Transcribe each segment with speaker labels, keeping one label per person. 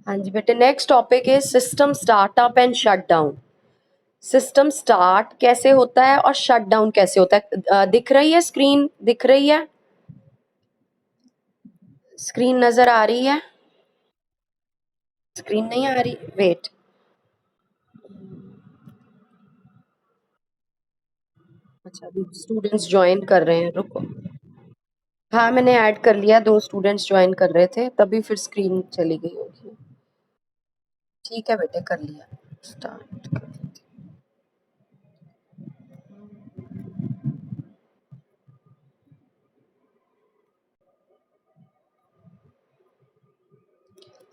Speaker 1: हाँ जी बेटे, next topic है system startup and shut down. System start कैसे होता है और शट डाउन कैसे होता है। दिख रही है स्क्रीन, दिख रही है स्क्रीन, नजर आ रही है? स्क्रीन नहीं आ रही, वेट। अच्छा, अभी स्टूडेंट्स ज्वाइन कर रहे हैं, रुको। हाँ, मैंने ऐड कर लिया, 2 स्टूडेंट्स ज्वाइन कर रहे थे तभी फिर स्क्रीन चली गई होगी। ठीक है बेटे, कर लिया स्टार्ट।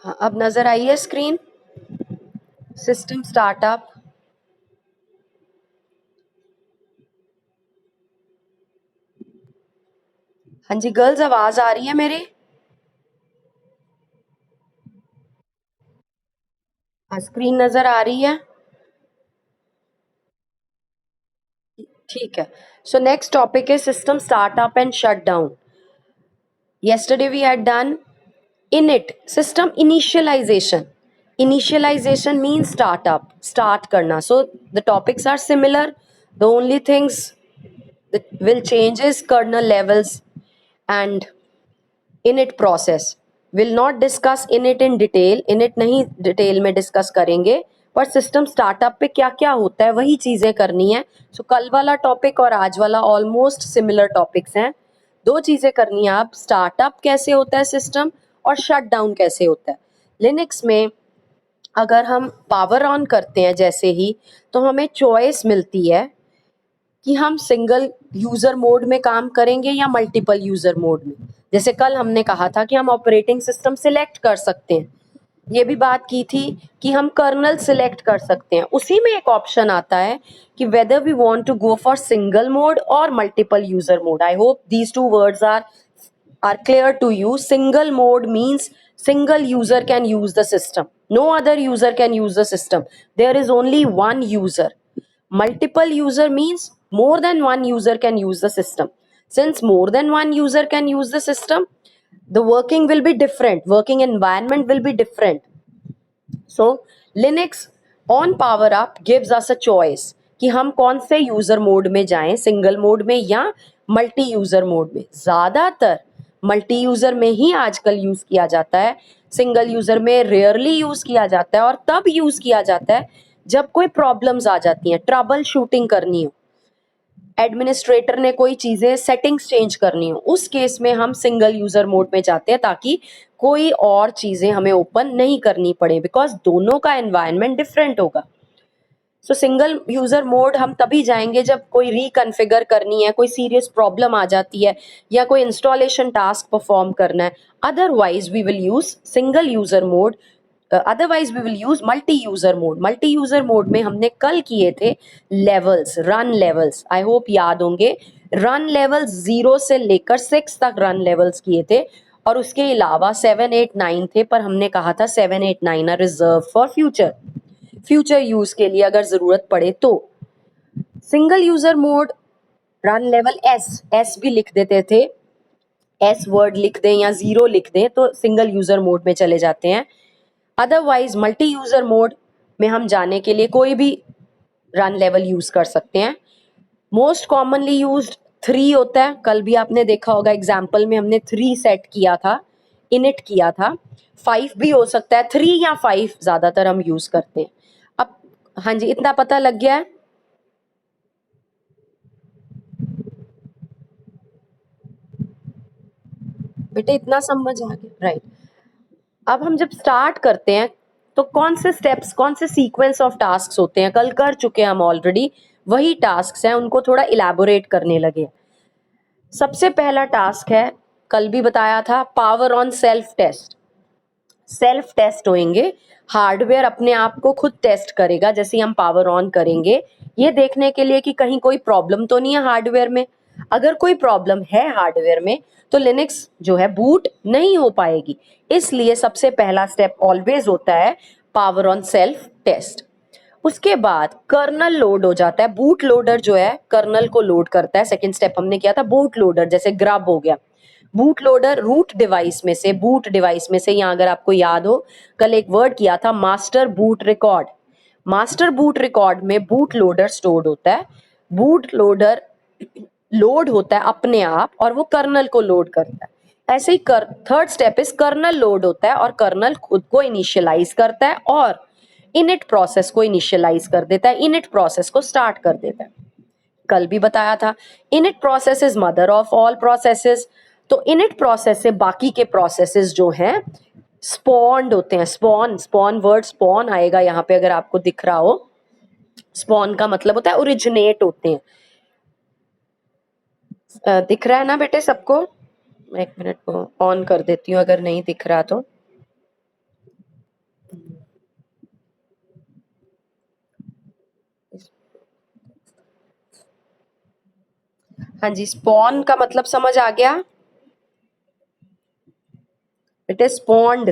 Speaker 1: हाँ, अब नजर आई है स्क्रीन, सिस्टम स्टार्टअप। हाँ जी गर्ल्स, आवाज आ रही है मेरी? हाँ, स्क्रीन नजर आ रही है? ठीक है। So next topic is system startup and shutdown. Yesterday we had done init, system initialization. Initialization means startup, start karna. So the topics are similar. The only things that will change is kernel levels and init process. Will not discuss init in detail. Init नहीं detail में discuss करेंगे, पर system startup पे क्या क्या होता है वही चीजें करनी है। सो कल वाला टॉपिक और आज वाला ऑलमोस्ट सिमिलर टॉपिक्स हैं। 2 चीजें करनी है आप, स्टार्टअप कैसे होता है सिस्टम और शट डाउन कैसे होता है। लिनक्स में अगर हम पावर ऑन करते हैं जैसे ही, तो हमें चॉइस मिलती है कि हम सिंगल यूजर मोड में काम करेंगे या मल्टीपल यूजर मोड में। जैसे कल हमने कहा था कि हम ऑपरेटिंग सिस्टम सिलेक्ट कर सकते हैं, ये भी बात की थी कि हम कर्नल सिलेक्ट कर सकते हैं। उसी में एक ऑप्शन आता है कि whether we want to go for single mode और multiple user mode. I hope these 2 words are clear to you. Single mode means single user can use the system, no other user can use the system, there is only one user. Multiple user means more than one user can use the system. Since more than one user can use the system, the working will be different, working environment will be different. So Linux on power up gives us a choice कि हम कौन से user mode में जाएं, single mode में या multi user mode में। ज्यादातर मल्टी यूजर में ही आजकल यूज किया जाता है, सिंगल यूजर में रेयरली यूज किया जाता है, और तब यूज किया जाता है जब कोई प्रॉब्लम्स आ जाती हैं, ट्रबल शूटिंग करनी हो, एडमिनिस्ट्रेटर ने कोई चीजें सेटिंग्स चेंज करनी हो, उस केस में हम सिंगल यूजर मोड में जाते हैं ताकि कोई और चीजें हमें ओपन नहीं करनी पड़े, बिकॉज दोनों का एनवायरनमेंट डिफरेंट होगा। सो सिंगल यूजर मोड हम तभी जाएंगे जब कोई रिकॉन्फ़िगर करनी है, कोई सीरियस प्रॉब्लम आ जाती है, या कोई इंस्टॉलेशन टास्क परफॉर्म करना है। Otherwise we will use single user mode, otherwise we will use multi user mode. Multi user mode में हमने कल किए थे levels, run levels, I hope याद होंगे। रन लेवल्स 0 से लेकर 6 तक रन लेवल्स किए थे, और उसके अलावा 7 8 9 थे, पर हमने कहा था 7 8 9 are reserve for future, future use के लिए अगर जरूरत पड़े तो। Single user mode run level S भी लिख देते थे, एस वर्ड लिख दें या 0 लिख दें तो सिंगल यूजर मोड में चले जाते हैं। अदरवाइज मल्टी यूजर मोड में हम जाने के लिए कोई भी रन लेवल यूज कर सकते हैं। मोस्ट कॉमनली यूज्ड 3 होता है, कल भी आपने देखा होगा एग्जाम्पल में हमने 3 सेट किया था, इनिट किया था। 5 भी हो सकता है, 3 या 5 ज्यादातर हम यूज करते हैं। अब हाँ जी, इतना पता लग गया है? बेटे इतना समझ आ गया, राइट। अब हम जब स्टार्ट करते हैं तो कौन से स्टेप्स, कौन से सीक्वेंस ऑफ टास्क्स होते हैं, कल कर चुके हैं हम ऑलरेडी, वही टास्क्स हैं, उनको थोड़ा इलैबोरेट करने लगे। सबसे पहला टास्क है, कल भी बताया था, power on self test. Self test होंगे, हार्डवेयर अपने आप को खुद टेस्ट करेगा जैसे हम पावर ऑन करेंगे, ये देखने के लिए कि कहीं कोई प्रॉब्लम तो नहीं है हार्डवेयर में। अगर कोई प्रॉब्लम है हार्डवेयर में तो लिनक्स जो है बूट नहीं हो पाएगी। इसलिए सबसे पहला स्टेप ऑलवेज होता है पावर ऑन सेल्फ टेस्ट। उसके बाद कर्नल लोड हो जाता है, बूट लोडर जो है कर्नल को लोड करता है। सेकंड स्टेप हमने किया था बूट लोडर, जैसे ग्रब हो गया, बूट लोडर रूट डिवाइस में से, बूट डिवाइस में से, यहाँ अगर आपको याद हो कल एक वर्ड किया था master boot record. Master boot record में बूट लोडर स्टोर्ड होता है। बूट लोडर लोड होता है अपने आप और वो कर्नल को लोड करता है। ऐसे ही third step is kernel load होता है और कर्नल खुद को इनिशियलाइज करता है और इनिट प्रोसेस को इनिशियलाइज कर देता है, इनिट प्रोसेस को स्टार्ट कर देता है। कल भी बताया था init process is mother of all processes. तो इनिट प्रोसेस से बाकी के प्रोसेसेस जो हैं स्पॉन्ड होते हैं। स्पॉन, स्पॉन वर्ड स्पॉन आएगा यहाँ पे अगर आपको दिख रहा हो। स्पॉन का मतलब होता है ओरिजिनेट होते हैं। दिख रहा है ना बेटे सबको? मैं एक मिनट को ऑन कर देती हूँ अगर नहीं दिख रहा तो। हाँ जी, स्पॉन का मतलब समझ आ गया बेटे? स्पॉन्ड,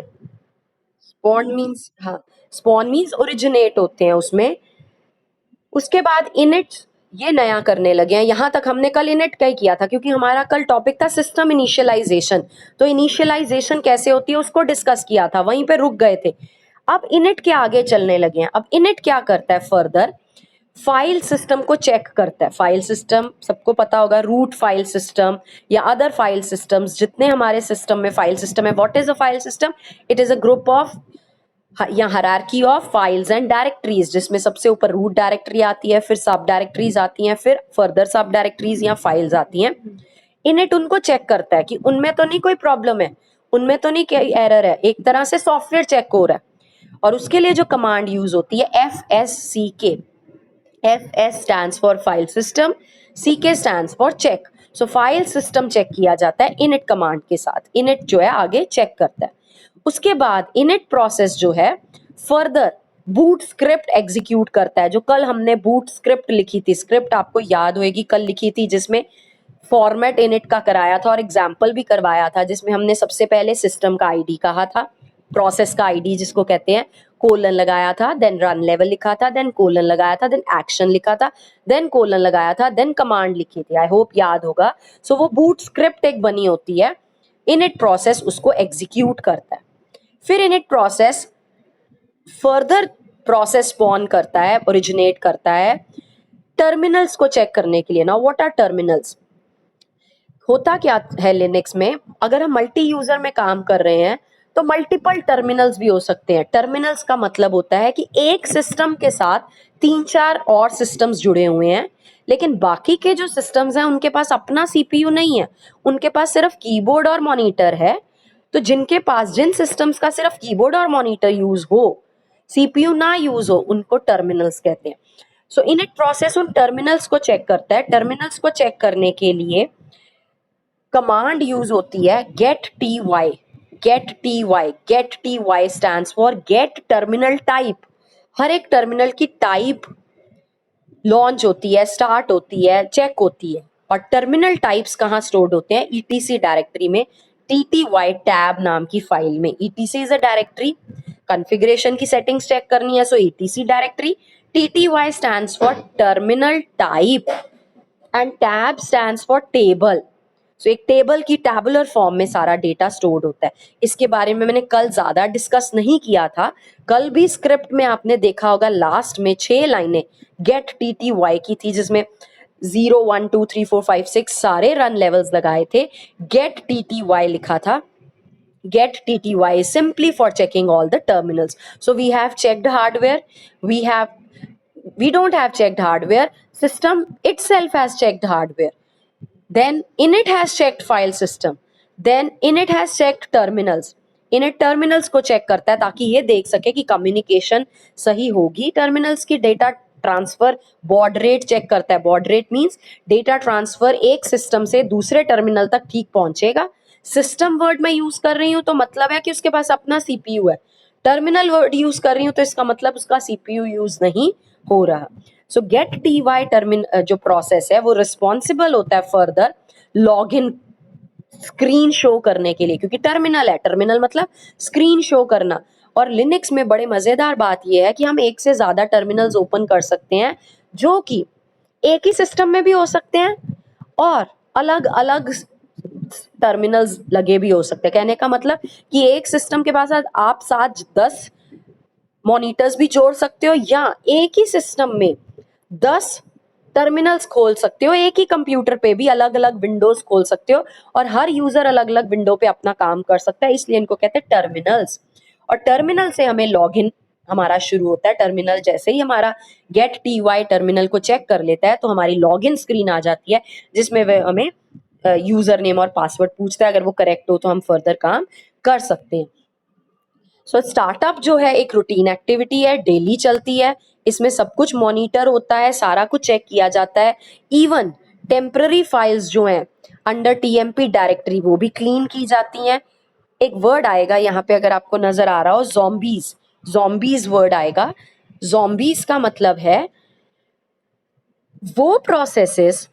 Speaker 1: स्पॉन्ड मीन्स, हाँ, स्पॉन मीन्स ओरिजिनेट होते हैं उसमें। उसके बाद इनिट ये नया करने लगे हैं। यहाँ तक हमने कल इनिट क्या किया था क्योंकि हमारा कल टॉपिक था सिस्टम इनिशियलाइजेशन। तो इनिशियलाइजेशन कैसे होती है उसको डिस्कस किया था, वहीं पे रुक गए थे। अब इनिट के आगे चलने लगे हैं। अब इनिट क्या करता है फर्दर? फाइल सिस्टम को चेक करता है। फाइल सिस्टम सबको पता होगा, रूट फाइल सिस्टम या अदर फाइल सिस्टम्स, जितने हमारे सिस्टम में फाइल सिस्टम है। What is a file system? It is a group of या hierarchy of files and directories, जिसमें सबसे ऊपर रूट डायरेक्टरी आती है, फिर सब डायरेक्टरीज आती हैं, फिर फर्दर सब डायरेक्टरीज या फाइल्स आती हैं। इनिट उनको चेक करता है कि उनमें तो नहीं कोई प्रॉब्लम है, उनमें तो नहीं कोई एरर है। एक तरह से सॉफ्टवेयर चेक हो रहा है। और उसके लिए जो कमांड यूज होती है FSCK। FS stands for file system, CK stands for check। So file system check किया जाता है इनिट कमांड के साथ। इनिट जो है आगे चेक करता है। उसके बाद इनिट प्रोसेस जो है फर्दर बूट स्क्रिप्ट एग्जीक्यूट करता है। जो कल हमने बूट स्क्रिप्ट लिखी थी, स्क्रिप्ट आपको याद होगी कल लिखी थी, जिसमें फॉर्मेट इनिट का कराया था और एग्जाम्पल भी करवाया था, जिसमें हमने सबसे पहले सिस्टम का आईडी कहा था, प्रोसेस का आईडी जिसको कहते हैं, कोलन लगाया था, देन रन लेवल लिखा था, देन कोलन लगाया था, देन एक्शन लिखा था, देन कोलन लगाया था, देन कमांड लिखी थी। आई होप याद होगा। सो वो बूट स्क्रिप्ट एक बनी होती है। इनिट प्रोसेस उसको एग्जीक्यूट करता है। फिर init process further process spawn करता है, ओरिजिनेट करता है टर्मिनल्स को चेक करने के लिए। Now what are terminals? होता क्या है लिनक्स में, अगर हम मल्टी यूजर में काम कर रहे हैं तो मल्टीपल टर्मिनल्स भी हो सकते हैं। टर्मिनल्स का मतलब होता है कि एक सिस्टम के साथ 3-4 और सिस्टम्स जुड़े हुए हैं, लेकिन बाकी के जो सिस्टम्स हैं उनके पास अपना सीपीयू नहीं है, उनके पास सिर्फ कीबोर्ड और मॉनिटर है। तो जिनके पास, जिन सिस्टम्स का सिर्फ कीबोर्ड और मॉनिटर यूज हो, सीपीयू ना यूज हो, उनको टर्मिनल्स कहते हैं। सो इनिट प्रोसेस उन टर्मिनल्स को चेक करता है। टर्मिनल्स को चेक करने के लिए कमांड यूज होती है get T Y. Get T Y, get T Y stands for get terminal type. हर एक टर्मिनल की टाइप लॉन्च होती है, स्टार्ट होती है, चेक होती है। और टर्मिनल टाइप्स कहाँ स्टोर्ड होते हैं? ईटीसी डायरेक्टरी में, TTY टैब नाम की फाइल में। ETC is a directory, configuration की सेटिंग्स चेक करनी है, so ETC directory. TTY stands for terminal type and tab stands for table. So एक टेबल की टैबुलर फॉर्म में सारा डेटा स्टोर्ड होता है। इसके बारे में मैंने कल ज्यादा डिस्कस नहीं किया था। कल भी स्क्रिप्ट में आपने देखा होगा लास्ट में 6 लाइनें गेट TTY की थी, जिसमें 0 1 2 3 4 5 6 सारे रन लेवल्स लगाए थे। गेट TTY लिखा था। Get TTY is simply for checking all the terminals. So we have checked hardware, we don't have checked hardware, system itself has checked hardware, then init has checked file system, then init has checked terminals। init terminals को check करता है ताकि ये देख सके कि communication सही होगी। टर्मिनल्स की data transfer baud rate check करता है। Baud rate means data transfer एक सिस्टम से दूसरे टर्मिनल तक ठीक पहुंचेगा। सिस्टम वर्ड मैं यूज कर रही हूँ तो मतलब है कि उसके पास अपना सीपीयू है। टर्मिनल वर्ड यूज कर रही हूँ तो इसका मतलब उसका सीपीयू यूज नहीं हो रहा। सो गेट टी वाई जो प्रोसेस है वो रिस्पॉन्सिबल होता है further log in screen show करने के लिए, क्योंकि टर्मिनल है, टर्मिनल मतलब स्क्रीन शो करना। और लिनक्स में बड़े मजेदार बात यह है कि हम एक से ज्यादा टर्मिनल्स ओपन कर सकते हैं, जो कि एक ही सिस्टम में भी हो सकते हैं और अलग अलग टर्मिनल्स लगे भी हो सकते हैं। कहने का मतलब कि एक सिस्टम के पास आप 7-10 मॉनिटर्स भी जोड़ सकते हो, या एक ही सिस्टम में 10 टर्मिनल्स खोल सकते हो। एक ही कंप्यूटर पे भी अलग अलग विंडोज खोल सकते हो, और हर यूजर अलग अलग विंडो पे अपना काम कर सकता है, इसलिए इनको कहते हैं टर्मिनल्स। और टर्मिनल से हमें लॉगिन हमारा शुरू होता है। टर्मिनल जैसे ही हमारा गेट टी वाई टर्मिनल को चेक कर लेता है तो हमारी लॉगिन स्क्रीन आ जाती है, जिसमें वह हमें यूजर नेम और पासवर्ड पूछता है। अगर वो करेक्ट हो तो हम फर्दर काम कर सकते हैं। सो स्टार्टअप जो है एक रूटीन एक्टिविटी है, डेली चलती है। इसमें सब कुछ मॉनिटर होता है, सारा कुछ चेक किया जाता है। इवन टेम्पररी फाइल्स जो हैं अंडर टीएमपी डायरेक्टरी वो भी क्लीन की जाती हैं। एक वर्ड आएगा यहाँ पे, अगर आपको नजर आ रहा हो, zombies। zombies वर्ड आएगा। zombies का मतलब है वो प्रोसेसेस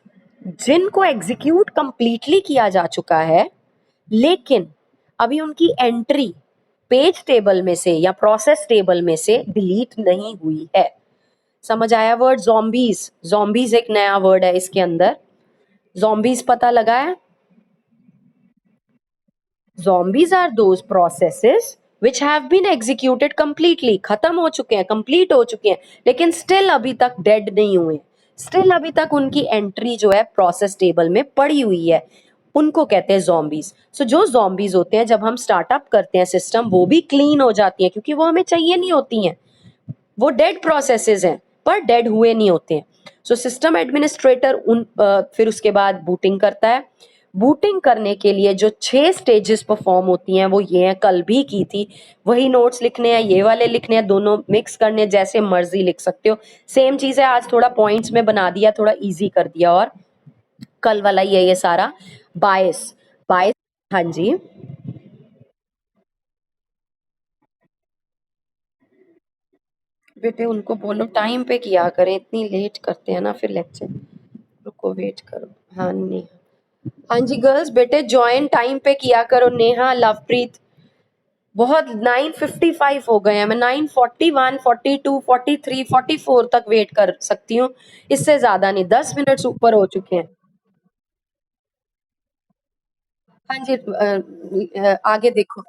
Speaker 1: जिनको एग्जीक्यूट कंप्लीटली किया जा चुका है, लेकिन अभी उनकी एंट्री पेज टेबल में से या प्रोसेस टेबल में से डिलीट नहीं हुई है। समझ आया वर्ड zombies? zombies एक नया वर्ड है इसके अंदर। zombies पता लगा है? zombies are those processes which have been executed completely, खत्म हो चुके हैं, कंप्लीट हो चुके हैं, लेकिन स्टिल अभी तक डेड नहीं हुए। स्टिल अभी तक उनकी एंट्री जो है प्रोसेस टेबल में पड़ी हुई है, उनको कहते हैं zombies। सो जो zombies होते हैं, जब हम स्टार्टअप करते हैं सिस्टम, वो भी क्लीन हो जाती हैं, क्योंकि वो हमें चाहिए नहीं होती हैं। वो डेड प्रोसेसेस हैं, पर डेड हुए नहीं होते हैं। सो सिस्टम एडमिनिस्ट्रेटर फिर उसके बाद बूटिंग करता है। बूटिंग करने के लिए जो 6 स्टेजेस परफॉर्म होती हैं वो ये हैं, कल भी की थी। वही नोट्स लिखने हैं, ये वाले लिखने हैं, दोनों मिक्स करने हैं, जैसे मर्जी लिख सकते हो। सेम चीज है, आज थोड़ा पॉइंट्स में बना दिया, थोड़ा इजी कर दिया। और कल वाला ही है ये सारा। बायस। बायस। हाँ जी। बेटे उनको बोलो टाइम पे किया करें, इतनी लेट करते हैं ना फिर लेक्चर। रुको वेट करो। हाँ नहीं, हाँ जी गर्ल्स, बेटे ज्वाइन टाइम पे किया करो। नेहा, लवप्रीत, बहुत 9:55 हो गए हैं। मैं 9:41, 42, 43, 44 तक वेट कर सकती हूँ, इससे ज्यादा नहीं। 10 मिनट ऊपर हो चुके हैं। हाँ जी, आगे देखो।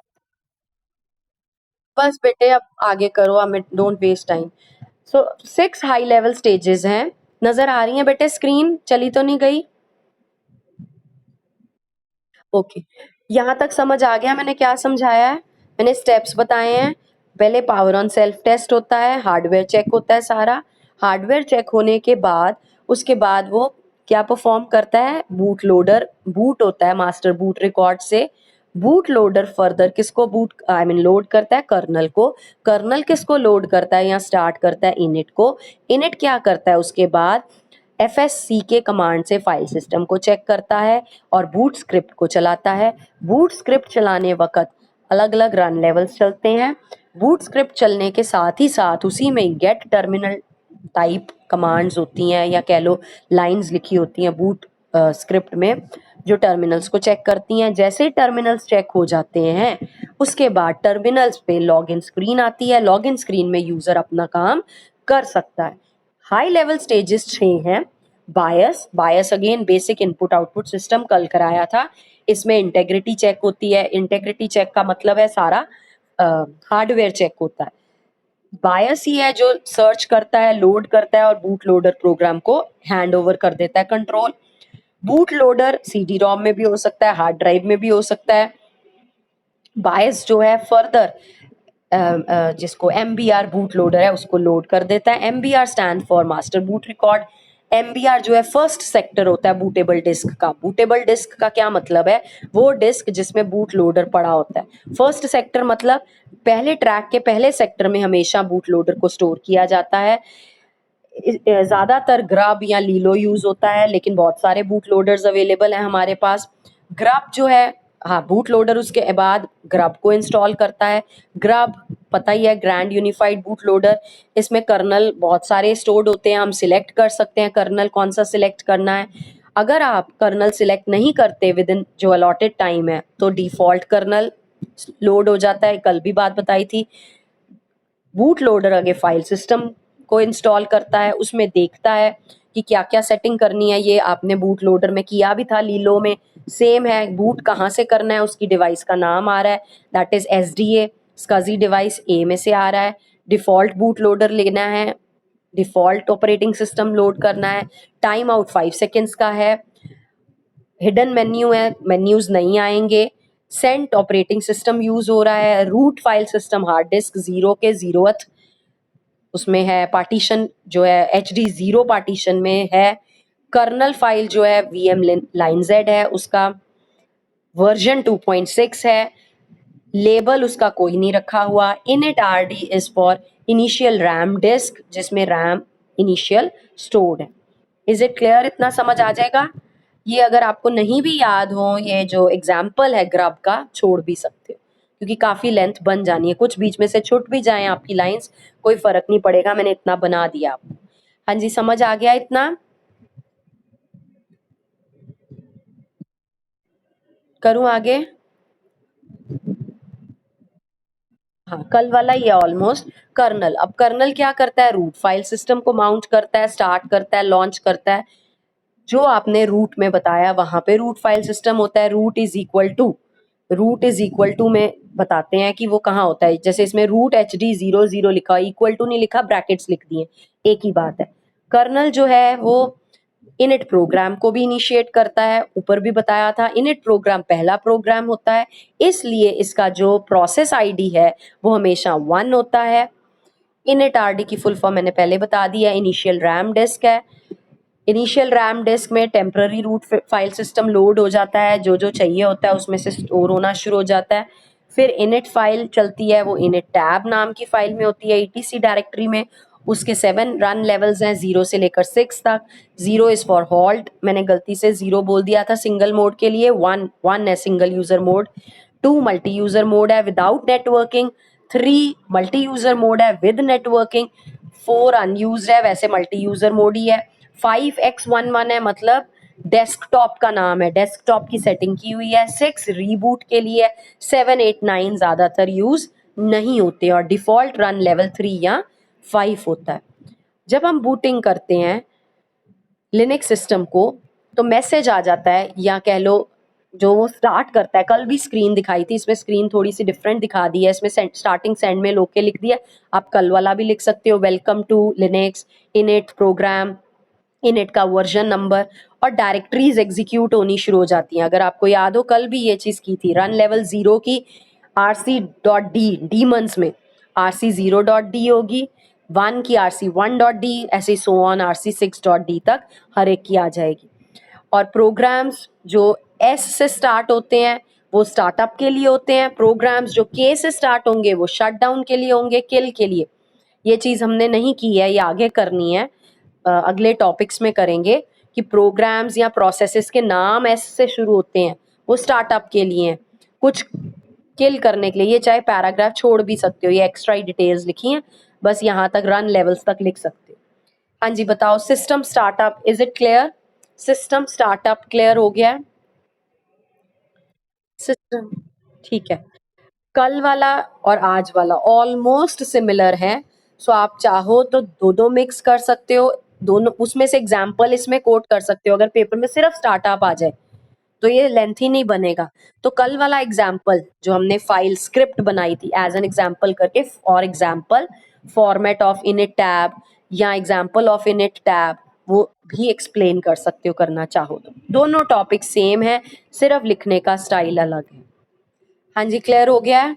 Speaker 1: बस बेटे अब आगे करो, हमें don't waste time. So 6 high level stages हैं। नजर आ रही है बेटे? स्क्रीन चली तो नहीं गई? ओके, यहाँ तक समझ आ गया मैंने क्या समझाया है? मैंने स्टेप्स बताए हैं। पहले पावर ऑन सेल्फ टेस्ट होता है, हार्डवेयर चेक होता है सारा। हार्डवेयर चेक होने के बाद उसके बाद वो क्या परफॉर्म करता है? बूट लोडर बूट होता है मास्टर बूट रिकॉर्ड से। बूट लोडर फर्दर किसको बूट आई मीन लोड करता है? कर्नल को। कर्नल किसको लोड करता है या स्टार्ट करता है? इनिट को। इनिट क्या करता है उसके बाद? एफएससी के कमांड से फाइल सिस्टम को चेक करता है और बूट स्क्रिप्ट को चलाता है। बूट स्क्रिप्ट चलाने वक्त अलग अलग रन लेवल्स चलते हैं। बूट स्क्रिप्ट चलने के साथ ही साथ उसी में गेट टर्मिनल टाइप कमांड्स होती हैं, या कह लो लाइंस लिखी होती हैं बूट स्क्रिप्ट में, जो टर्मिनल्स को चेक करती हैं। जैसे ही टर्मिनल्स चेक हो जाते हैं उसके बाद टर्मिनल्स पे लॉगिन स्क्रीन आती है। लॉगिन स्क्रीन में यूजर अपना काम कर सकता है। हाई लेवल स्टेजेस 6 हैं। BIOS. BIOS again basic input output system कल कराया था। इसमें इंटेग्रिटी चेक होती है। इंटेग्रिटी चेक का मतलब है सारा हार्डवेयर चेक होता है। बायस ही है जो सर्च करता है, लोड करता है और बूट लोडर प्रोग्राम को हैंड ओवर कर देता है control. Boot loader CD ROM में भी हो सकता है, हार्ड ड्राइव में भी हो सकता है। बायस जो है फर्दर जिसको MBR बूट लोडर है उसको लोड कर देता है। MBR stand for master boot record. MBR जो है फर्स्ट सेक्टर होता है बूटेबल डिस्क का। बूटेबल डिस्क का क्या मतलब है? वो डिस्क जिसमें बूट लोडर पड़ा होता है। फर्स्ट सेक्टर मतलब पहले ट्रैक के पहले सेक्टर में हमेशा बूट लोडर को स्टोर किया जाता है। ज्यादातर ग्रब या लीलो यूज होता है, लेकिन बहुत सारे बूट लोडर्स अवेलेबल हैं हमारे पास। ग्रब जो है, हाँ, बूट लोडर उसके बाद ग्रब को इंस्टॉल करता है। ग्रब पता ही है, ग्रैंड यूनिफाइड बूट लोडर। इसमें कर्नल बहुत सारे स्टोर्ड होते हैं, हम सिलेक्ट कर सकते हैं कर्नल कौन सा सिलेक्ट करना है। अगर आप कर्नल सिलेक्ट नहीं करते विद इन जो अलॉटेड टाइम है तो डिफॉल्ट कर्नल लोड हो जाता है, कल भी बात बताई थी। बूट लोडर आगे फाइल सिस्टम को इंस्टॉल करता है, उसमें देखता है कि क्या क्या सेटिंग करनी है, ये आपने बूट लोडर में किया भी था, लीलो में सेम है। बूट कहाँ से करना है, उसकी डिवाइस का नाम आ रहा है, that is SDA, SCSI device A में से आ रहा है। डिफॉल्ट बूट लोडर लेना है, डिफॉल्ट ऑपरेटिंग सिस्टम लोड करना है। टाइम आउट 5 सेकेंड्स का है। हिडन मेन्यू है, मेन्यूज नहीं आएंगे। सेंट ऑपरेटिंग सिस्टम यूज हो रहा है। Root file system hard disk 0 के 0th उसमें है। पार्टीशन जो है HD0 पार्टीशन में है। कर्नल फाइल जो है VM लाइन Z है, उसका वर्जन 2.6 है। लेबल उसका कोई नहीं रखा हुआ। Init RD is for initial RAM disc, जिसमें रैम इनिशियल स्टोर्ड है। Is it clear? इतना समझ आ जाएगा? ये अगर आपको नहीं भी याद हो, ये जो एग्जाम्पल है ग्रब का, छोड़ भी सकते हो क्योंकि काफी लेंथ बन जानी है। कुछ बीच में से छूट भी जाए आपकी लाइंस, कोई फर्क नहीं पड़ेगा, मैंने इतना बना दिया आपको। हाँ जी, समझ आ गया इतना? करूं आगे? हाँ, कल वाला ये ऑलमोस्ट। कर्नल, अब कर्नल क्या करता है? रूट फाइल सिस्टम को माउंट करता है, स्टार्ट करता है, लॉन्च करता है। जो आपने रूट में बताया वहां पे रूट फाइल सिस्टम होता है। रूट इज इक्वल टू में बताते हैं कि वो कहाँ होता है। जैसे इसमें रूट HD00 लिखा, इक्वल टू नहीं लिखा, ब्रैकेट्स लिख दिए, एक ही बात है। कर्नल जो है वो इनिट प्रोग्राम को भी इनिशिएट करता है। ऊपर भी बताया था, इनिट प्रोग्राम पहला प्रोग्राम होता है, इसलिए इसका जो प्रोसेस ID है वो हमेशा 1 होता है। इनिट RD की फुल फॉर्म मैंने पहले बता दी है, इनिशियल रैम डिस्क है। इनिशियल रैम डिस्क में temporary root file system load हो जाता है, जो जो चाहिए होता है उसमें से स्टोर होना शुरू हो जाता है। फिर इनिट फाइल चलती है, वो इनिट टैब नाम की फाइल में होती है, ETC डायरेक्टरी में। उसके 7 रन लेवल्स हैं, 0 से लेकर 6 तक। 0 इज फॉर हॉल्ट, मैंने गलती से 0 बोल दिया था सिंगल मोड के लिए। 1 है single user mode. 2 multi user mode है without networking. 3 multi user mode है विद नेटवर्किंग। 4 अनयूज्ड है, वैसे मल्टी यूजर मोड ही है। 5x11 है, मतलब डेस्कटॉप का नाम है, डेस्कटॉप की सेटिंग की हुई है। 6 रीबूट के लिए। 7 8 9 ज्यादातर यूज नहीं होते और डिफॉल्ट रन लेवल 3 या 5 होता है। जब हम बूटिंग करते हैं लिनक्स सिस्टम को तो मैसेज आ जाता है, या कह लो जो वो स्टार्ट करता है। कल भी स्क्रीन दिखाई थी, इसमें स्क्रीन थोड़ी सी डिफरेंट दिखा दी है। इसमें स्टार्टिंग सेंड में लोके लिख दिया, आप कल वाला भी लिख सकते हो, welcome to Linux, init program, init का वर्जन नंबर, और डायरेक्टरीज एग्जीक्यूट होनी शुरू हो जाती हैं। अगर आपको याद हो कल भी ये चीज की थी। रन लेवल 0 की RC.D डीमंस में RC0.D होगी। 1 की RC1.D, ऐसे सो ऑन RC6.D तक हर एक की आ जाएगी। और प्रोग्राम्स जो S से स्टार्ट होते हैं वो स्टार्टअप के लिए होते हैं। प्रोग्राम्स जो K से स्टार्ट होंगे वो शट डाउन के लिए होंगे, किल के लिए। ये चीज हमने नहीं की है, ये आगे करनी है, अगले टॉपिक्स में करेंगे कि प्रोग्राम्स या प्रोसेसेस के नाम S से शुरू होते हैं वो स्टार्टअप के लिए हैं, कुछ किल करने के लिए। ये चाहे पैराग्राफ छोड़ भी सकते हो, ये एक्स्ट्रा डिटेल्स लिखी हैं, बस यहाँ तक रन लेवल्स तक लिख सकते हो। हाँ जी, बताओ system startup, is it clear? System startup clear हो गया है? सिस्टम, ठीक है। कल वाला और आज वाला ऑलमोस्ट सिमिलर है, सो आप चाहो तो दो दो मिक्स कर सकते हो। दोनों उसमें से एग्जाम्पल इसमें कोट कर सकते हो। अगर पेपर में सिर्फ स्टार्टअप आ जाए तो ये लेंथी नहीं बनेगा। तो कल वाला एग्जाम्पल जो हमने फाइल स्क्रिप्ट बनाई थी एज एन एग्जाम्पल करके, और example format of init tab या एग्जाम्पल ऑफ इनिट टैब, वो भी एक्सप्लेन कर सकते हो करना चाहो तो। दोनों टॉपिक सेम है, सिर्फ लिखने का स्टाइल अलग है। हाँ जी, क्लियर हो गया है?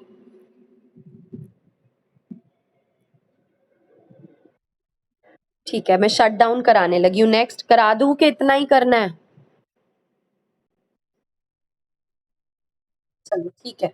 Speaker 1: ठीक है, मैं शट डाउन कराने लगी हूँ। नेक्स्ट करा दूँ कि इतना ही करना है? चलो ठीक है।